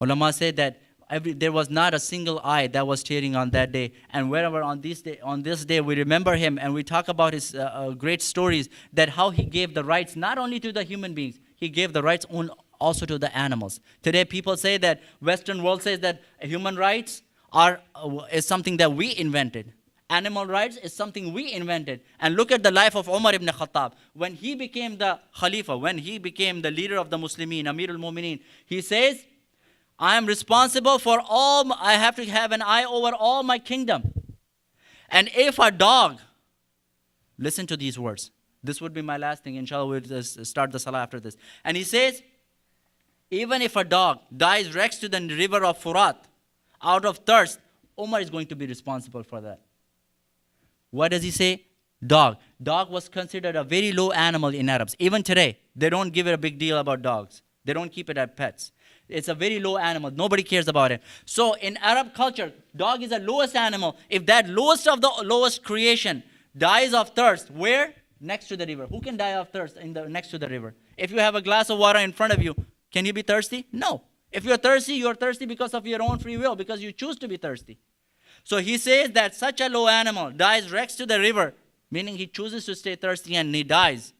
Ulama say that there was not a single eye that was tearing on that day. And wherever on this day we remember him and we talk about his great stories, that how he gave the rights not only to the human beings, he gave the rights also to the animals. Today people say that Western world says that human rights is something that we invented. Animal rights is something we invented. And look at the life of Umar ibn Khattab. When he became the Khalifa, when he became the leader of the Muslimin, Amir al-Mu'mineen, he says, I am responsible for all, I have to have an eye over all my kingdom. And if a dog, listen to these words. This would be my last thing. Inshallah, we'll just start the salah after this. And he says, even if a dog dies next to the river of Furat out of thirst, Umar is going to be responsible for that. What does he say? Dog. Dog was considered a very low animal in Arabs. Even today, they don't give it a big deal about dogs. They don't keep it as pets. It's a very low animal. Nobody cares about it. So in Arab culture, dog is the lowest animal. If that lowest of the lowest creation dies of thirst, where? Next to the river. Who can die of thirst next to the river? If you have a glass of water in front of you, can you be thirsty? No. If you're thirsty because of your own free will, because you choose to be thirsty. So he says that such a low animal dies next to the river, meaning he chooses to stay thirsty and he dies.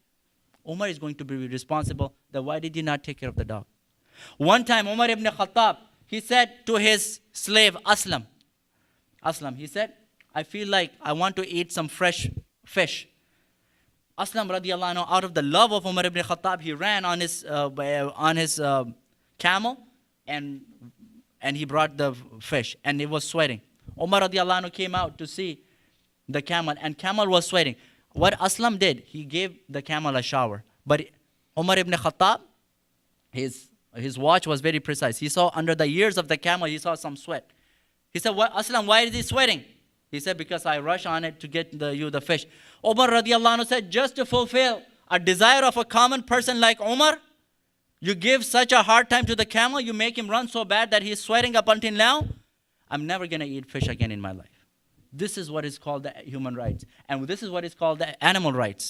Umar is going to be responsible. Then why did he not take care of the dog? One time Umar ibn Khattab, he said to his slave Aslam, he said, I feel like I want to eat some fresh fish. Aslam radiallahu anhu, out of the love of Umar ibn Khattab, he ran on his camel and he brought the fish and it was sweating. Umar radiallahu anhu came out to see the camel and camel was sweating. What Aslam did, he gave the camel a shower. But Umar ibn Khattab, his watch was very precise. He saw under the ears of the camel, he saw some sweat. He said, what, Aslam, why is he sweating? He said, because I rush on it to get the fish. Umar radiallahu anhu said, just to fulfill a desire of a common person like Umar, you give such a hard time to the camel, you make him run so bad that he's sweating up until now. I'm never going to eat fish again in my life. This is what is called the human rights. And this is what is called the animal rights.